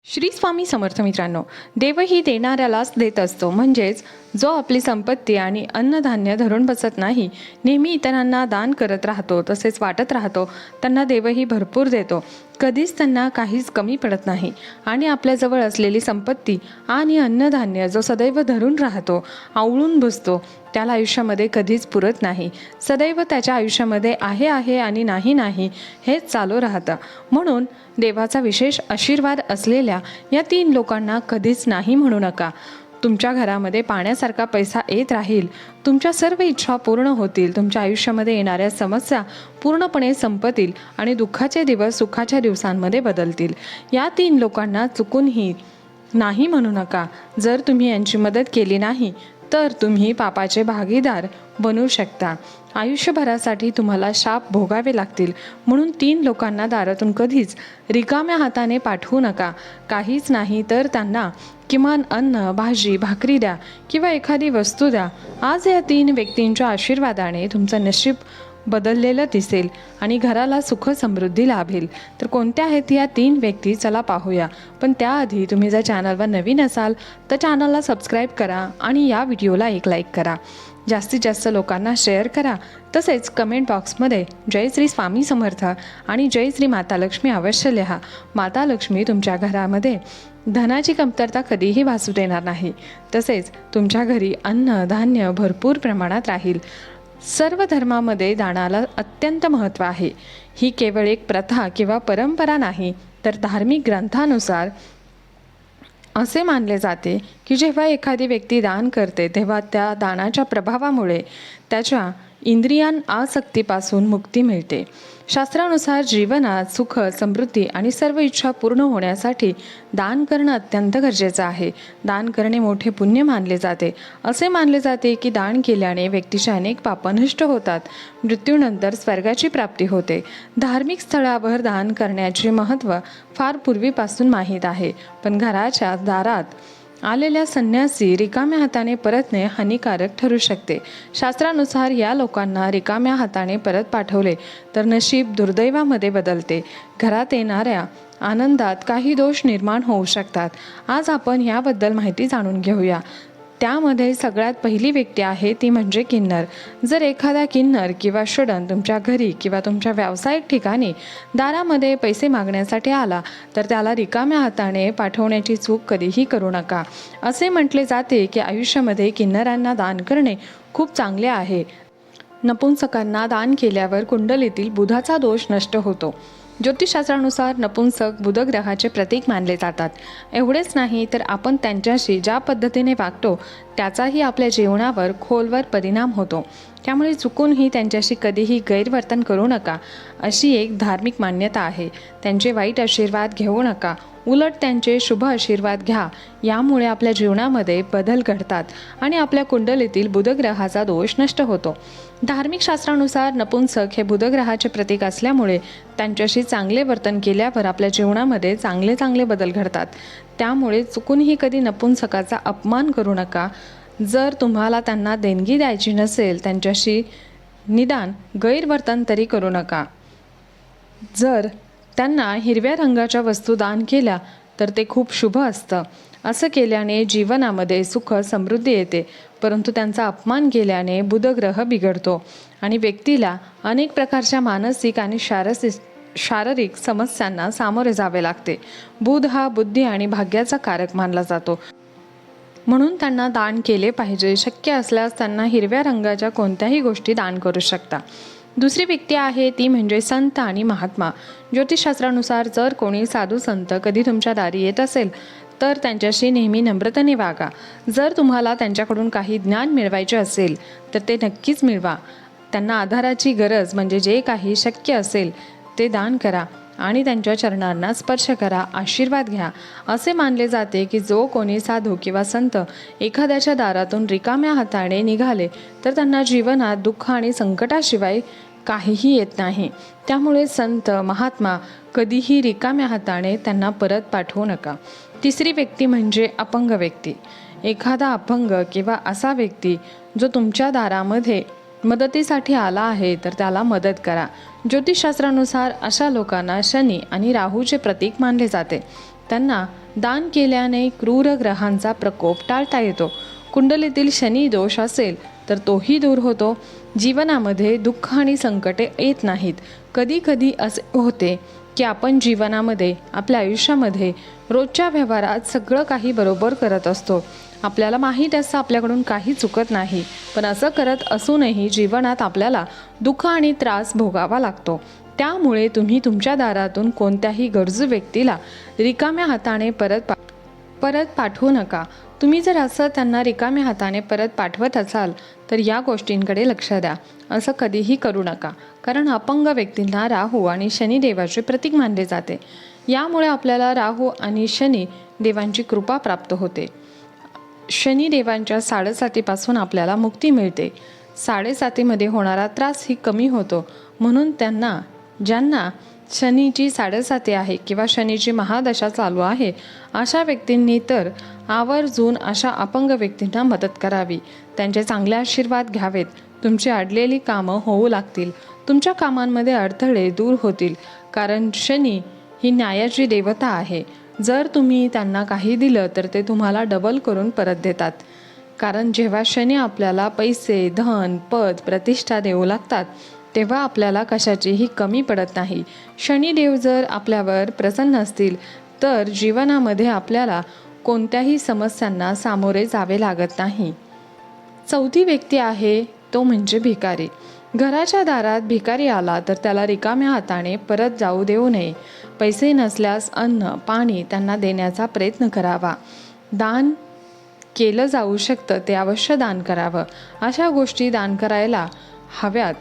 श्री स्वामी समर्थ मित्रांनो, देवही देणाऱ्यालाच देत असतो. म्हणजेच जो आपली संपत्ती आणि अन्नधान्य धरून बसत नाही, नेहमी इतरांना दान करत राहतो, तसेच वाटत राहतो, त्यांना देवही भरपूर देतो. कधीच त्यांना काहीच कमी पडत नाही. आणि आपल्याजवळ असलेली संपत्ती आणि अन्नधान्य जो सदैव धरून राहतो, आवळून बसतो, त्याला आयुष्यामध्ये कधीच पुरत नाही. सदैव त्याच्या आयुष्यामध्ये आहे आहे आणि नाही नाही हेच चालू राहतं. म्हणून देवाचा विशेष आशीर्वाद असलेल्या या 3 लोकांना कधीच नाही म्हणू नका. तुमच्या घरामध्ये पाण्यासारखा पैसा येत राहील, तुमच्या सर्व इच्छा पूर्ण होतील, तुमच्या आयुष्यामध्ये येणाऱ्या समस्या पूर्णपणे संपतील आणि दुःखाचे दिवस सुखाच्या दिवसांमध्ये बदलतील. या 3 लोकांना चुकूनही नाही म्हणू नका. जर तुम्ही यांची मदत केली नाही तर तुम्ही पापाचे भागीदार बनू शकता. आयुष्यभरासाठी तुम्हाला शाप भोगावे लागतील. म्हणून 3 लोकांना दारातून कधीच रिकाम्या हाताने पाठवू नका. काहीच नाही तर त्यांना किमान अन्न, भाजी, भाकरी द्या किंवा एखादी वस्तू द्या. आज या 3 व्यक्तींच्या आशीर्वादाने तुमचं नशीब बदललेलं दिसेल आणि घराला सुख समृद्धी लाभेल. तर कोणत्या आहेत या 3 व्यक्ती, चला पाहूया. पण त्याआधी तुम्ही जर चॅनलवर नवीन असाल तर चॅनलला सबस्क्राईब करा आणि या व्हिडिओला एक लाईक करा. जास्तीत जास्त लोकांना शेअर करा. तसेच कमेंट बॉक्समध्ये जय श्री स्वामी समर्थ आणि जय श्री माता लक्ष्मी अवश्य लिहा. माता लक्ष्मी तुमच्या घरामध्ये धनाची कमतरता कधीही भासू देणार नाही. तसेच तुमच्या घरी अन्न धान्य भरपूर प्रमाणात राहील. सर्व धर्मामध्ये दानाला अत्यंत महत्त्व आहे. ही केवळ एक प्रथा किंवा परंपरा नाही, तर धार्मिक ग्रंथानुसार असे मानले जाते की जेव्हा एखादी व्यक्ती दान करते तेव्हा त्या दानाच्या प्रभावामुळे त्याच्या इंद्रियां आसक्तीपासून मुक्ती मिळते. शास्त्रानुसार जीवनात सुख समृद्धी आणि सर्व इच्छा पूर्ण होण्यासाठी दान करणं अत्यंत गरजेचं आहे. दान करणे मोठे पुण्य मानले जाते. असे मानले जाते की दान केल्याने व्यक्तीचे अनेक पापं नष्ट होतात, मृत्यूनंतर स्वर्गाची प्राप्ती होते. धार्मिक स्थळावर दान करण्याचे महत्त्व फार पूर्वीपासून माहीत आहे. पण घराच्या दारात आलेल्या संन्यासी रिकाम्या हाताने परतणे हानिकारक ठरू शकते. शास्त्रानुसार या लोकांना रिकाम्या हाताने परत पाठवले तर नशीब दुर्दैवामध्ये बदलते. घरात येणाऱ्या आनंदात काही दोष निर्माण होऊ शकतात. आज आपण याबद्दल माहिती जाणून घेऊया. त्यामध्ये सगळ्यात पहिली व्यक्ती आहे ती म्हणजे किन्नर. जर एखादा किन्नर किंवा षडन तुमच्या घरी किंवा तुमच्या व्यावसायिक ठिकाणी दारामध्ये पैसे मागण्यासाठी आला तर त्याला रिकाम्या हाताने पाठवण्याची चूक कधीही करू नका. असे म्हटले जाते की आयुष्यामध्ये किन्नरांना दान करणे खूप चांगले आहे. नपुंसकांना दान केल्यावर कुंडलीतील बुधाचा दोष नष्ट होतो. ज्योतिषशास्त्रानुसार नपुंसक बुधग्रहाचे प्रतीक मानले जातात. एवढेच नाही तर आपण त्यांच्याशी ज्या पद्धतीने वागतो त्याचाही आपल्या जीवनावर खोलवर परिणाम होतो. त्यामुळे चुकूनही त्यांच्याशी कधीही गैरवर्तन करू नका, अशी एक धार्मिक मान्यता आहे. त्यांचे वाईट आशीर्वाद घेऊ नका, उलट त्यांचे शुभ आशीर्वाद घ्या. यामुळे आपल्या जीवनामध्ये बदल घडतात आणि आपल्या कुंडलीतील बुधग्रहाचा दोष नष्ट होतो. धार्मिक शास्त्रानुसार नपुंसक हे बुधग्रहाचे प्रतीक असल्यामुळे त्यांच्याशी चांगले वर्तन केल्यावर आपल्या जीवनामध्ये चांगले चांगले बदल घडतात. त्यामुळे चुकूनही कधी नपुंसकाचा अपमान करू नका. जर तुम्हाला त्यांना देणगी द्यायची नसेल त्यांच्याशी निदान गैरवर्तन तरी करू नका. जर त्यांना हिरव्या रंगाच्या वस्तू दान केल्या तर ते खूप शुभ असतं. असं केल्याने जीवनामध्ये सुख समृद्धी येते. परंतु त्यांचा अपमान केल्याने बुधग्रह बिघडतो आणि व्यक्तीला अनेक प्रकारच्या मानसिक आणि शारीरिक समस्यांना सामोरे जावे लागते. बुध हा बुद्धी आणि भाग्याचा कारक मानला जातो. म्हणून त्यांना दान केले पाहिजे. शक्य असल्यास त्यांना हिरव्या रंगाच्या कोणत्याही गोष्टी दान करू शकता. दुसरी व्यक्ती आहे ती म्हणजे संत आणि महात्मा. ज्योतिषशास्त्रानुसार जर कोणी साधू संत कधी तुमच्या दारी येत असेल तर त्यांच्याशी नेहमी नम्रतेने वागा. जर तुम्हाला त्यांच्याकडून काही ज्ञान मिळवायचे असेल तर ते नक्कीच मिळवा. त्यांना आधाराची गरज म्हणजे जे काही शक्य असेल ते दान करा आणि त्यांच्या चरणांना स्पर्श करा, आशीर्वाद घ्या. असे मानले जाते की जो कोणी साधू किंवा संत एखाद्याच्या दारातून रिकाम्या हाताने निघाले तर त्यांना जीवनात दुःख आणि संकटाशिवाय काहीही येत नाही. त्यामुळे संत महात्मा कधीही रिकाम्या हाताने त्यांना परत पाठवू नका. तिसरी व्यक्ती म्हणजे अपंग व्यक्ती. एखादा अपंग किंवा असा व्यक्ती जो तुमच्या दारामध्ये मदतीसाठी आला आहे तर त्याला मदत करा. ज्योतिषशास्त्रानुसार अशा लोकांना शनी आणि राहूचे प्रतीक मानले जाते. त्यांना दान केल्याने क्रूर ग्रहांचा प्रकोप टाळता येतो. कुंडलीतील शनी दोष असेल तर तोही दूर होतो. जीवनामध्ये दुःख आणि संकटे येत नाहीत. कधी कधी असे होते की आपण जीवनामध्ये आपल्या आयुष्यामध्ये रोजच्या व्यवहारात सगळं काही बरोबर करत असतो. आपल्याला माहीत असं आपल्याकडून काही चुकत नाही, पण असं करत असूनही जीवनात आपल्याला दुःख आणि त्रास भोगावा लागतो. त्यामुळे तुम्ही तुमच्या दारातून कोणत्याही गरजू व्यक्तीला रिकाम्या हाताने परत पाठवू नका. तुम्ही जर असं त्यांना रिकाम्या हाताने परत पाठवत असाल तर या गोष्टींकडे लक्ष द्या. असं कधीही करू नका, कारण अपंग व्यक्तींना राहू आणि शनिदेवाचे प्रतीक मानले जाते. यामुळे आपल्याला राहू आणि शनी देवांची कृपा प्राप्त होते. शनिदेवांच्या साडेसातीपासून आपल्याला मुक्ती मिळते. साडेसातीमध्ये होणारा त्रासही कमी होतो. म्हणून ज्यांना शनीची साडेसाती आहे किंवा शनीची महादशा चालू आहे अशा व्यक्तींनी तर आवर्जून अशा अपंग व्यक्तींना मदत करावी. त्यांचे चांगले आशीर्वाद घ्यावेत. तुमची अडलेली कामं होऊ लागतील. तुमच्या कामांमध्ये अडथळे दूर होतील, कारण शनी ही न्यायाची देवता आहे. जर तुम्ही त्यांना काही दिलं तर ते तुम्हाला डबल करून परत देतात. कारण जेव्हा शनी आपल्याला पैसे, धन, पद, प्रतिष्ठा देऊ लागतात तेव्हा आपल्याला कशाचीही कमी पडत नाही. शनिदेव जर आपल्यावर प्रसन्न असतील तर जीवनामध्ये आपल्याला कोणत्याही समस्यांना सामोरे जावे लागत नाही. चौथी व्यक्ती आहे तो म्हणजे भिकारी. घराच्या दारात भिकारी आला तर त्याला रिकाम्या हाताने परत जाऊ देऊ नये. पैसे नसल्यास अन्न, पाणी त्यांना देण्याचा प्रयत्न करावा. दान केलं जाऊ शकतं ते अवश्य दान करावं. अशा गोष्टी दान करायला हव्यात.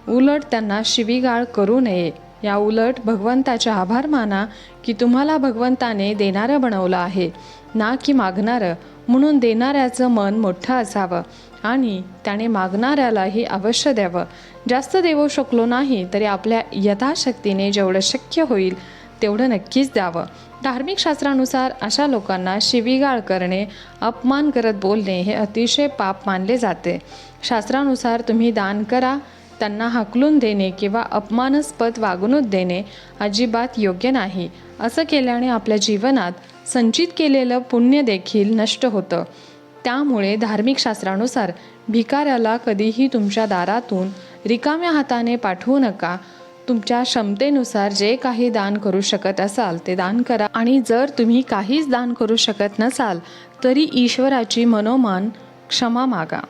उलट त्यांना शिवीगाळ करू नये. या उलट भगवंताचे आभार माना की तुम्हाला भगवंताने देणारं बनवलं आहे, ना की मागणारं. म्हणून देणाऱ्याचं मन मोठं असावं आणि त्याने मागणाऱ्यालाही अवश्य द्यावं. जास्त देऊ शकलो नाही तरी आपल्या यथाशक्तीने जेवढं शक्य होईल तेवढं नक्कीच द्यावं. धार्मिक शास्त्रानुसार अशा लोकांना शिवीगाळ करणे, अपमान करत बोलणे हे अतिशय पाप मानले जाते. शास्त्रानुसार तुम्ही दान करा. त्यांना हाकलून देणे किंवा अपमानास्पद वागणूक देणे अजिबात योग्य नाही. असं केल्याने आपल्या जीवनात संचित केलेलं पुण्य देखील नष्ट होतं. त्यामुळे धार्मिक शास्त्रानुसार भिकाऱ्याला कधीही तुमच्या दारातून रिकाम्या हाताने पाठवू नका. तुमच्या क्षमतेनुसार जे काही दान करू शकत असाल ते दान करा. आणि जर तुम्ही काहीच दान करू शकत नसाल तरी ईश्वराची मनोमन क्षमा मागा.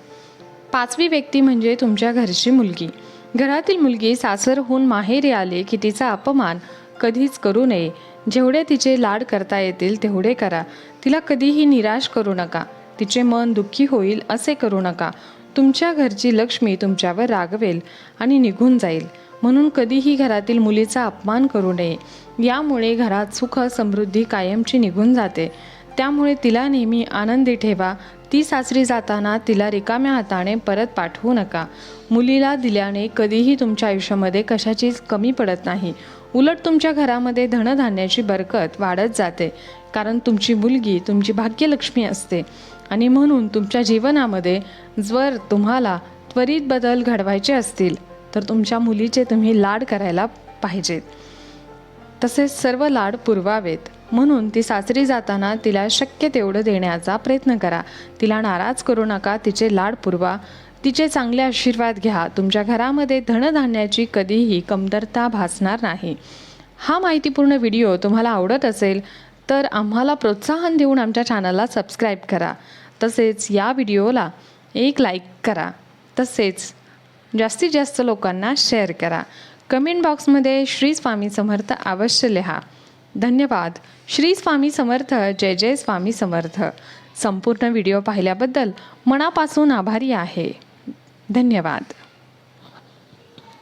पाचवी व्यक्ती म्हणजे तुमच्या घरची मुलगी. घरातील मुलगी सासरहून माहेरी आले की तिचा अपमान कधीच करू नये. जेवढे तिचे लाड करता येतील तेवढे करा. तिला कधीही निराश करू नका. तिचे मन दुःखी होईल असे करू नका. तुमच्या घरची लक्ष्मी तुमच्यावर रागवेल आणि निघून जाईल. म्हणून कधीही घरातील मुलीचा अपमान करू नये. यामुळे घरात सुख समृद्धी कायमची निघून जाते. त्यामुळे तिला नेहमी आनंदी ठेवा. ती सासरी जाताना तिला रिकाम्या हाताने परत पाठवू नका. मुलीला दिल्याने कधीही तुमच्या आयुष्यामध्ये कशाचीच कमी पडत नाही. उलट तुमच्या घरामध्ये धनधान्याची बरकत वाढत जाते, कारण तुमची मुलगी तुमची भाग्यलक्ष्मी असते. आणि म्हणून तुमच्या जीवनामध्ये जर तुम्हाला त्वरित बदल घडवायचे असतील तर तुमच्या मुलीचे तुम्ही लाड करायला पाहिजेत. तसेच सर्व लाड पुरवावेत. म्हणून ती सासरी जाताना तिला शक्य तेवढं देण्याचा प्रयत्न करा. तिला नाराज करू नका. तिचे लाड पुरवा. तिचे चांगले आशीर्वाद घ्या. तुमच्या घरामध्ये धनधान्याची कधीही कमतरता भासणार नाही. हा माहितीपूर्ण व्हिडिओ तुम्हाला आवडत असेल तर आम्हाला प्रोत्साहन देऊन आमच्या चॅनलला सबस्क्राईब करा. तसेच या व्हिडिओला एक लाईक करा. तसेच जास्तीत जास्त लोकांना शेअर करा. कमेंट बॉक्समध्ये श्री स्वामी समर्थ अवश्य लिहा. धन्यवाद. श्री स्वामी समर्थ. जय जय स्वामी समर्थ. संपूर्ण व्हिडिओ पाहिल्याबद्दल मनापासून आभारी आहे. धन्यवाद.